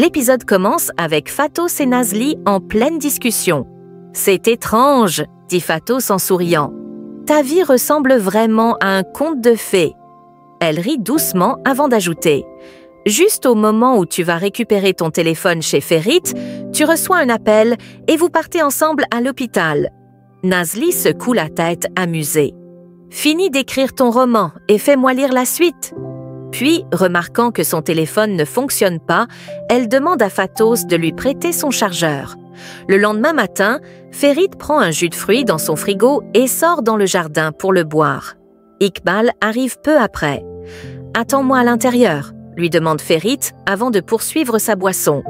L'épisode commence avec Fatos et Nazli en pleine discussion. « C'est étrange, » dit Fatos en souriant. « Ta vie ressemble vraiment à un conte de fées. » Elle rit doucement avant d'ajouter. « Juste au moment où tu vas récupérer ton téléphone chez Ferit, tu reçois un appel et vous partez ensemble à l'hôpital. » Nazli secoue la tête, amusée. « Finis d'écrire ton roman et fais-moi lire la suite. » Puis, remarquant que son téléphone ne fonctionne pas, elle demande à Fatos de lui prêter son chargeur. Le lendemain matin, Ferit prend un jus de fruits dans son frigo et sort dans le jardin pour le boire. Iqbal arrive peu après. « Attends-moi à l'intérieur », lui demande Ferit avant de poursuivre sa boisson.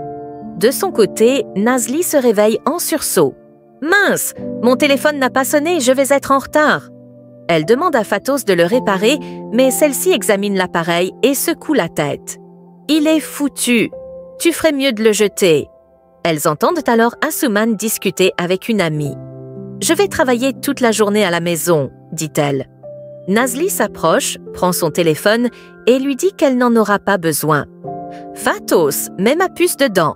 De son côté, Nazli se réveille en sursaut. « Mince, mon téléphone n'a pas sonné, je vais être en retard. » Elle demande à Fatos de le réparer, mais celle-ci examine l'appareil et secoue la tête. « Il est foutu. Tu ferais mieux de le jeter. » Elles entendent alors Asuman discuter avec une amie. « Je vais travailler toute la journée à la maison, » dit-elle. Nazli s'approche, prend son téléphone et lui dit qu'elle n'en aura pas besoin. « Fatos, mets ma puce dedans. »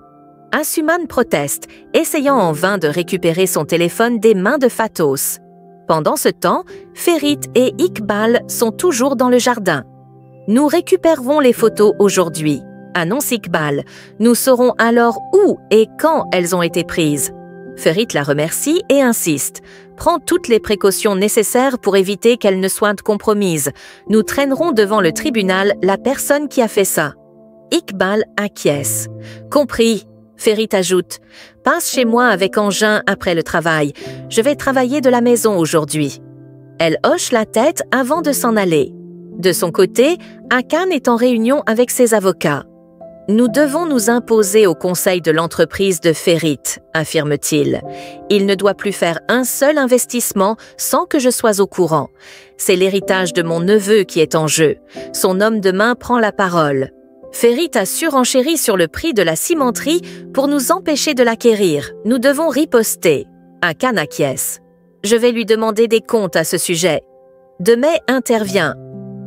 Asuman proteste, essayant en vain de récupérer son téléphone des mains de Fatos. Pendant ce temps, Ferit et Iqbal sont toujours dans le jardin. « Nous récupérerons les photos aujourd'hui, » annonce Iqbal. « Nous saurons alors où et quand elles ont été prises. » Ferit la remercie et insiste. « Prends toutes les précautions nécessaires pour éviter qu'elles ne soient compromises. Nous traînerons devant le tribunal la personne qui a fait ça. » Iqbal acquiesce. « Compris. » Ferit ajoute. « Passe chez moi avec engin après le travail. Je vais travailler de la maison aujourd'hui. » Elle hoche la tête avant de s'en aller. De son côté, Hakan est en réunion avec ses avocats. « Nous devons nous imposer au conseil de l'entreprise de Ferit, » affirme-t-il. « Il ne doit plus faire un seul investissement sans que je sois au courant. C'est l'héritage de mon neveu qui est en jeu. Son homme de main prend la parole. » Ferit a surenchéri sur le prix de la cimenterie pour nous empêcher de l'acquérir. Nous devons riposter. Hakan acquiesce. Je vais lui demander des comptes à ce sujet. Demey intervient.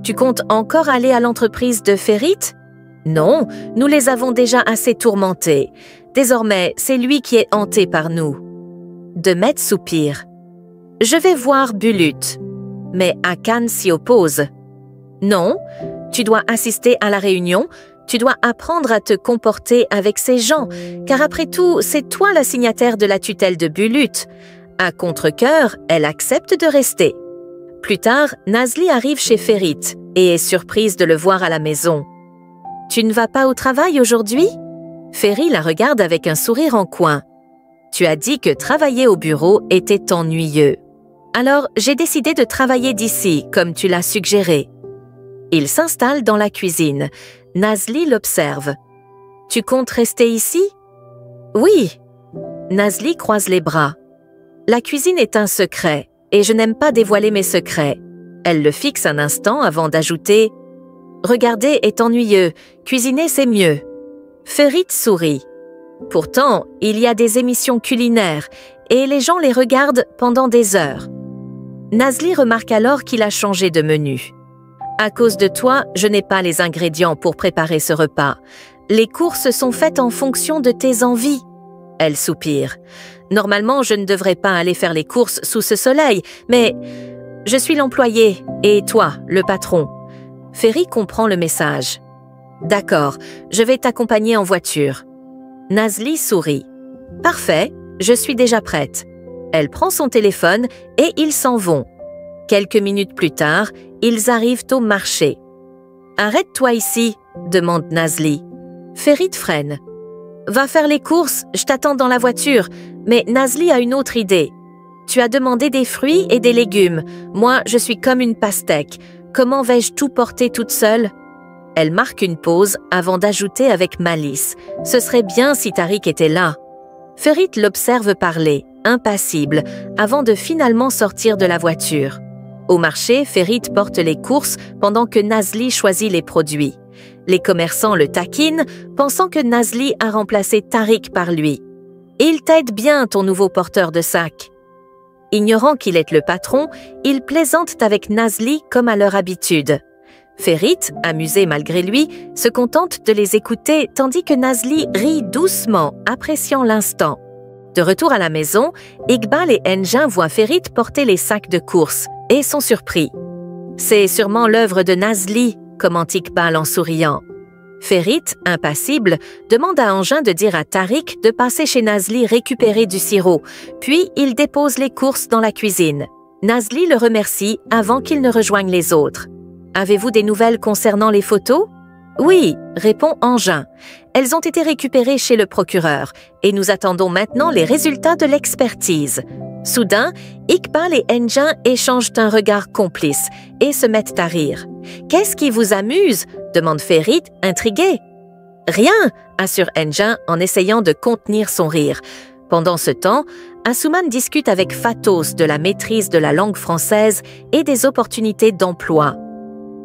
Tu comptes encore aller à l'entreprise de Ferit? Non, nous les avons déjà assez tourmentés. Désormais, c'est lui qui est hanté par nous. Demey soupire. Je vais voir Bulut. Mais Hakan s'y oppose. Non, tu dois assister à la réunion. Tu dois apprendre à te comporter avec ces gens, car après tout, c'est toi la signataire de la tutelle de Bulut. À contre-cœur, elle accepte de rester. Plus tard, Nazli arrive chez Ferit et est surprise de le voir à la maison. « Tu ne vas pas au travail aujourd'hui ?» Ferit la regarde avec un sourire en coin. « Tu as dit que travailler au bureau était ennuyeux. Alors, j'ai décidé de travailler d'ici, comme tu l'as suggéré. » Il s'installe dans la cuisine. Nazli l'observe. « Tu comptes rester ici ?»« Oui. » Nazli croise les bras. « La cuisine est un secret, et je n'aime pas dévoiler mes secrets. » Elle le fixe un instant avant d'ajouter « Regarder est ennuyeux, cuisiner c'est mieux. » Ferit sourit. « Pourtant, il y a des émissions culinaires, et les gens les regardent pendant des heures. » Nazli remarque alors qu'il a changé de menu. À cause de toi, je n'ai pas les ingrédients pour préparer ce repas. Les courses sont faites en fonction de tes envies. » Elle soupire. « Normalement, je ne devrais pas aller faire les courses sous ce soleil, mais je suis l'employé et toi, le patron. » Ferit comprend le message. « D'accord, je vais t'accompagner en voiture. » Nazli sourit. « Parfait, je suis déjà prête. » Elle prend son téléphone et ils s'en vont. Quelques minutes plus tard, ils arrivent au marché. « Arrête-toi ici, » demande Nazli. Ferit freine. « Va faire les courses, je t'attends dans la voiture. » Mais Nazli a une autre idée. « Tu as demandé des fruits et des légumes. Moi, je suis comme une pastèque. Comment vais-je tout porter toute seule ?» Elle marque une pause avant d'ajouter avec malice. « Ce serait bien si Tariq était là. » Ferit l'observe parler, impassible, avant de finalement sortir de la voiture. Au marché, Ferit porte les courses pendant que Nazli choisit les produits. Les commerçants le taquinent, pensant que Nazli a remplacé Tariq par lui. « Il t'aide bien, ton nouveau porteur de sac. » Ignorant qu'il est le patron, ils plaisantent avec Nazli comme à leur habitude. Ferit, amusé malgré lui, se contente de les écouter tandis que Nazli rit doucement, appréciant l'instant. De retour à la maison, Iqbal et Engin voient Ferit porter les sacs de course et sont surpris. « C'est sûrement l'œuvre de Nazli », commente Iqbal en souriant. Ferit, impassible, demande à Engin de dire à Tariq de passer chez Nazli récupérer du sirop, puis il dépose les courses dans la cuisine. Nazli le remercie avant qu'il ne rejoigne les autres. « Avez-vous des nouvelles concernant les photos ?»« Oui, répond Engin. Elles ont été récupérées chez le procureur et nous attendons maintenant les résultats de l'expertise. » Soudain, Iqbal et Engin échangent un regard complice et se mettent à rire. « Qu'est-ce qui vous amuse ?» demande Ferit, intrigué. « Rien !» assure Engin en essayant de contenir son rire. Pendant ce temps, Assouman discute avec Fatos de la maîtrise de la langue française et des opportunités d'emploi.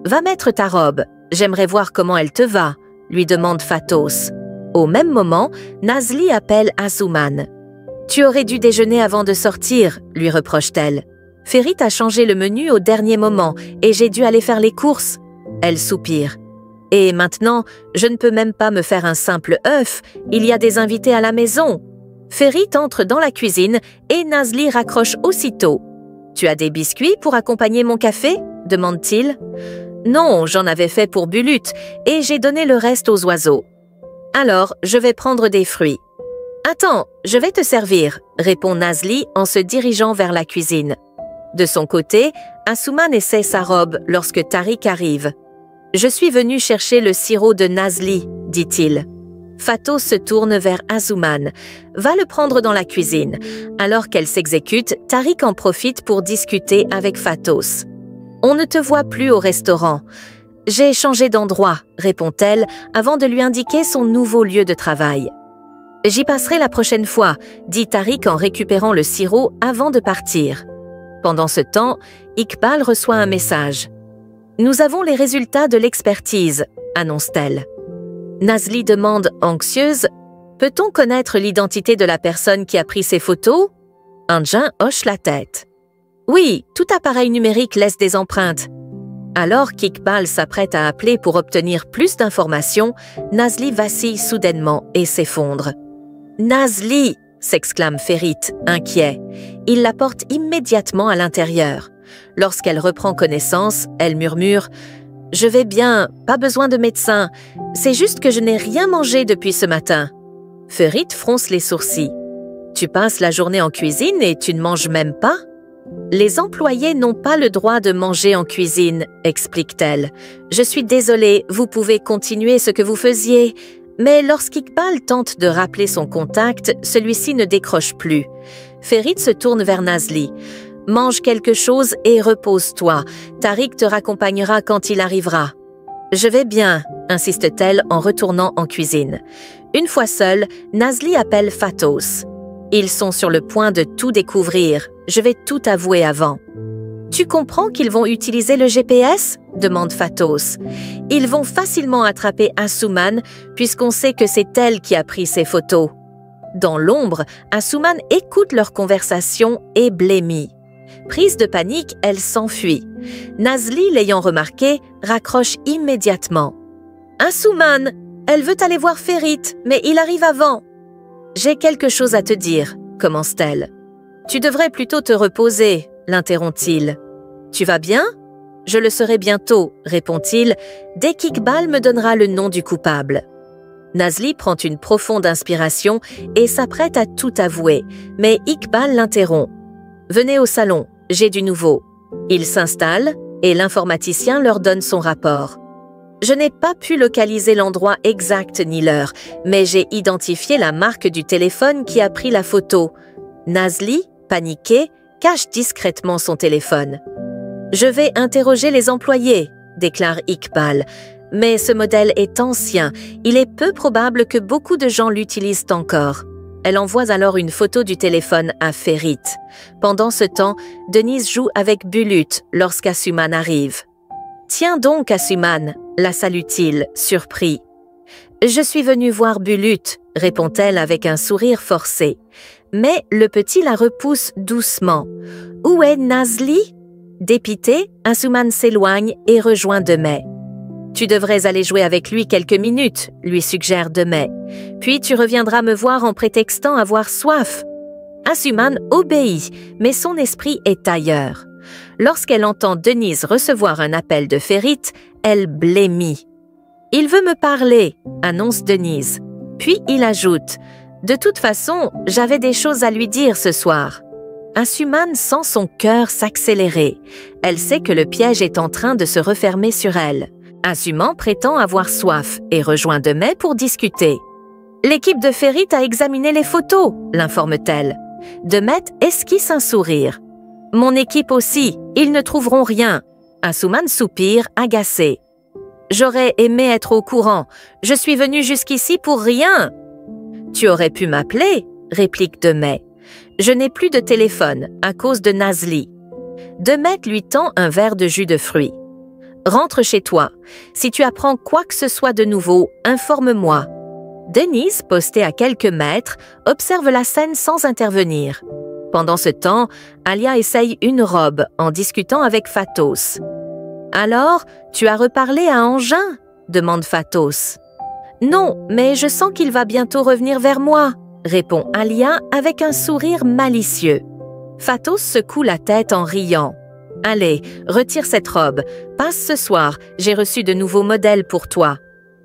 « Va mettre ta robe, j'aimerais voir comment elle te va », lui demande Fatos. Au même moment, Nazli appelle Assouman. « Tu aurais dû déjeuner avant de sortir », lui reproche-t-elle. « Ferit a changé le menu au dernier moment et j'ai dû aller faire les courses. » Elle soupire. « Et maintenant, je ne peux même pas me faire un simple œuf, il y a des invités à la maison. » Ferit entre dans la cuisine et Nazli raccroche aussitôt. « Tu as des biscuits pour accompagner mon café ?» demande-t-il. « Non, j'en avais fait pour Bulut et j'ai donné le reste aux oiseaux. »« Alors, je vais prendre des fruits. »« Attends, je vais te servir », répond Nazli en se dirigeant vers la cuisine. De son côté, Assouman essaie sa robe lorsque Tariq arrive. « Je suis venu chercher le sirop de Nazli, » dit-il. Fatos se tourne vers Assouman. « Va le prendre dans la cuisine. » Alors qu'elle s'exécute, Tariq en profite pour discuter avec Fatos. « On ne te voit plus au restaurant. »« J'ai changé d'endroit, » répond-elle avant de lui indiquer son nouveau lieu de travail. « J'y passerai la prochaine fois, » dit Tariq en récupérant le sirop avant de partir. Pendant ce temps, Iqbal reçoit un message. « Nous avons les résultats de l'expertise, » annonce-t-elle. Nazli demande, anxieuse, « Peut-on connaître l'identité de la personne qui a pris ces photos ?» Engin hoche la tête. « Oui, tout appareil numérique laisse des empreintes. » Alors qu'Iqbal s'apprête à appeler pour obtenir plus d'informations, Nazli vacille soudainement et s'effondre. « Nazli !» s'exclame Ferit, inquiet. Il la porte immédiatement à l'intérieur. Lorsqu'elle reprend connaissance, elle murmure « Je vais bien, pas besoin de médecin. C'est juste que je n'ai rien mangé depuis ce matin. » Ferit fronce les sourcils. « Tu passes la journée en cuisine et tu ne manges même pas ?»« Les employés n'ont pas le droit de manger en cuisine, » explique-t-elle. « Je suis désolée, vous pouvez continuer ce que vous faisiez. » Mais lorsqu'Iqbal tente de rappeler son contact, celui-ci ne décroche plus. Ferit se tourne vers Nazli. « Mange quelque chose et repose-toi. Tariq te raccompagnera quand il arrivera. »« Je vais bien, » insiste-t-elle en retournant en cuisine. Une fois seule, Nazli appelle Fatos. Ils sont sur le point de tout découvrir. Je vais tout avouer avant. « Tu comprends qu'ils vont utiliser le GPS ?» demande Fatos. « Ils vont facilement attraper Assouman puisqu'on sait que c'est elle qui a pris ces photos. » Dans l'ombre, Assouman écoute leur conversation et blêmit. Prise de panique, elle s'enfuit. Nazli, l'ayant remarqué, raccroche immédiatement. « Assouman, elle veut aller voir Ferit, mais il arrive avant. »« J'ai quelque chose à te dire, » commence-t-elle. « Tu devrais plutôt te reposer, » l'interrompt-il. « Tu vas bien ? » « Je le serai bientôt, » répond-il, dès qu'Iqbal me donnera le nom du coupable. Nazli prend une profonde inspiration et s'apprête à tout avouer, mais Iqbal l'interrompt. « Venez au salon, j'ai du nouveau. » Ils s'installent et l'informaticien leur donne son rapport. « Je n'ai pas pu localiser l'endroit exact ni l'heure, mais j'ai identifié la marque du téléphone qui a pris la photo. » Nazli, paniqué, cache discrètement son téléphone. « Je vais interroger les employés, » déclare Iqbal. « Mais ce modèle est ancien, il est peu probable que beaucoup de gens l'utilisent encore. » Elle envoie alors une photo du téléphone à Ferit. Pendant ce temps, Denise joue avec Bulut lorsqu'Assouman arrive. « Tiens donc, Assouman » la salue-t-il, surpris. « Je suis venue voir Bulut » répond-elle avec un sourire forcé. Mais le petit la repousse doucement. « Où est Nazli ?» Dépité, Assouman s'éloigne et rejoint Demey. Tu devrais aller jouer avec lui quelques minutes, lui suggère Demet. Puis tu reviendras me voir en prétextant avoir soif. Asuman obéit, mais son esprit est ailleurs. Lorsqu'elle entend Denise recevoir un appel de Ferit, elle blêmit. « Il veut me parler », annonce Denise. Puis il ajoute « De toute façon, j'avais des choses à lui dire ce soir ». Asuman sent son cœur s'accélérer. Elle sait que le piège est en train de se refermer sur elle. Asuman prétend avoir soif et rejoint Demet pour discuter. « L'équipe de Ferit a examiné les photos », l'informe-t-elle. Demet esquisse un sourire. « Mon équipe aussi, ils ne trouveront rien. » Asuman soupire, agacé. « J'aurais aimé être au courant. Je suis venue jusqu'ici pour rien. »« Tu aurais pu m'appeler » réplique Demet. « Je n'ai plus de téléphone à cause de Nazli. » Demet lui tend un verre de jus de fruits. « Rentre chez toi. Si tu apprends quoi que ce soit de nouveau, informe-moi. » Denise, postée à quelques mètres, observe la scène sans intervenir. Pendant ce temps, Alia essaye une robe en discutant avec Fatos. « Alors, tu as reparlé à Engin ?» demande Fatos. « Non, mais je sens qu'il va bientôt revenir vers moi », répond Alia avec un sourire malicieux. Fatos secoue la tête en riant. « Allez, retire cette robe. Passe ce soir, j'ai reçu de nouveaux modèles pour toi. »«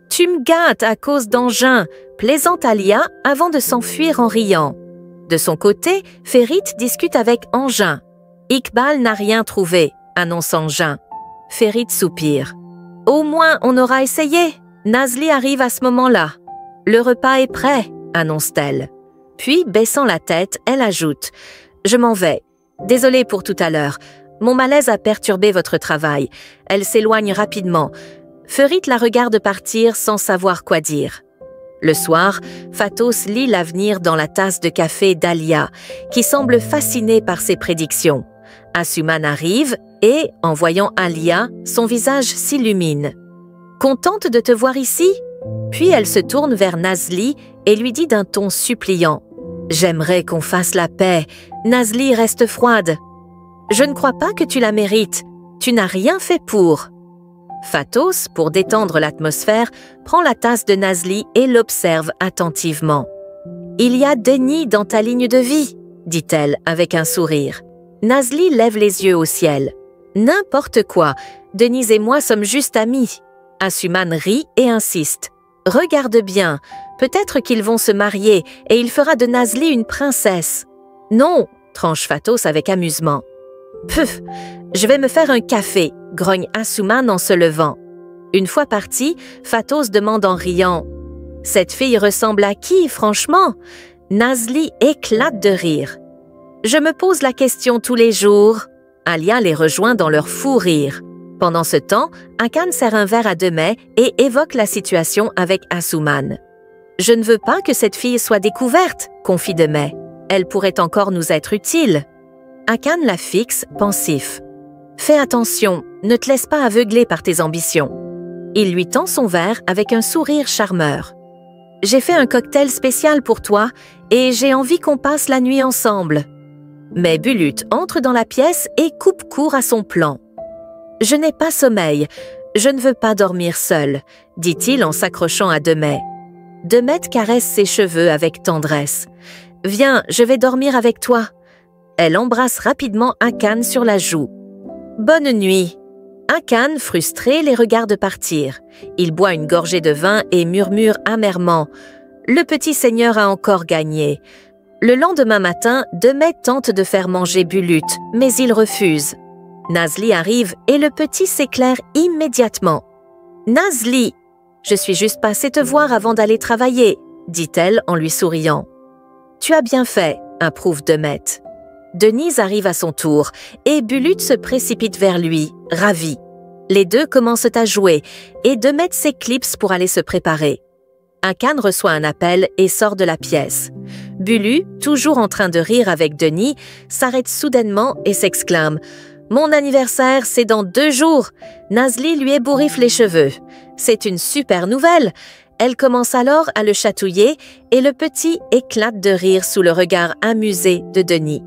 Tu me gâtes à cause d'Engin », plaisante Alia avant de s'enfuir en riant. De son côté, Ferit discute avec Engin. « Iqbal n'a rien trouvé », annonce Engin. Ferit soupire. « Au moins, on aura essayé. Nazli arrive à ce moment-là. »« Le repas est prêt », annonce-t-elle. Puis, baissant la tête, elle ajoute « Je m'en vais. Désolée pour tout à l'heure. Mon malaise a perturbé votre travail. » Elle s'éloigne rapidement. Ferit la regarde partir sans savoir quoi dire. Le soir, Fatos lit l'avenir dans la tasse de café d'Alia, qui semble fascinée par ses prédictions. Asuman arrive et, en voyant Alia, son visage s'illumine. « Contente de te voir ici ?» Puis elle se tourne vers Nazli et lui dit d'un ton suppliant. « J'aimerais qu'on fasse la paix. Nazli reste froide. »« Je ne crois pas que tu la mérites. Tu n'as rien fait pour. » Fatos, pour détendre l'atmosphère, prend la tasse de Nazli et l'observe attentivement. « Il y a déni dans ta ligne de vie, » dit-elle avec un sourire. Nazli lève les yeux au ciel. « N'importe quoi, Denise et moi sommes juste amis. » Asuman rit et insiste. « Regarde bien, peut-être qu'ils vont se marier et il fera de Nazli une princesse. »« Non, » tranche Fatos avec amusement. « Puf, je vais me faire un café, » grogne Asuman en se levant. Une fois parti, Fatos demande en riant. « Cette fille ressemble à qui, franchement ?» Nazli éclate de rire. « Je me pose la question tous les jours. » Alia les rejoint dans leur fou rire. Pendant ce temps, Hakan sert un verre à Demet et évoque la situation avec Asuman. « Je ne veux pas que cette fille soit découverte, » confie Demet. « Elle pourrait encore nous être utile. » Hakan la fixe, pensif. « Fais attention, ne te laisse pas aveugler par tes ambitions. » Il lui tend son verre avec un sourire charmeur. « J'ai fait un cocktail spécial pour toi et j'ai envie qu'on passe la nuit ensemble. » Mais Bulut entre dans la pièce et coupe court à son plan. « Je n'ai pas sommeil, je ne veux pas dormir seul, » dit-il en s'accrochant à Demet. Demet caresse ses cheveux avec tendresse. « Viens, je vais dormir avec toi. » Elle embrasse rapidement Hakan sur la joue. « Bonne nuit. » Hakan, frustré, les regarde partir. Il boit une gorgée de vin et murmure amèrement. « Le petit seigneur a encore gagné. » Le lendemain matin, Demet tente de faire manger Bulut, mais il refuse. Nazli arrive et le petit s'éclaire immédiatement. « Nazli, je suis juste passée te voir avant d'aller travailler, » dit-elle en lui souriant. « Tu as bien fait, » approuve Demet. Denise arrive à son tour et Bulut se précipite vers lui, ravi. Les deux commencent à jouer et Demet s'éclipse pour aller se préparer. Hakan reçoit un appel et sort de la pièce. Bulut, toujours en train de rire avec Denis, s'arrête soudainement et s'exclame « Mon anniversaire, c'est dans 2 jours !» Nazli lui ébouriffe les cheveux. C'est une super nouvelle. Elle commence alors à le chatouiller et le petit éclate de rire sous le regard amusé de Denis.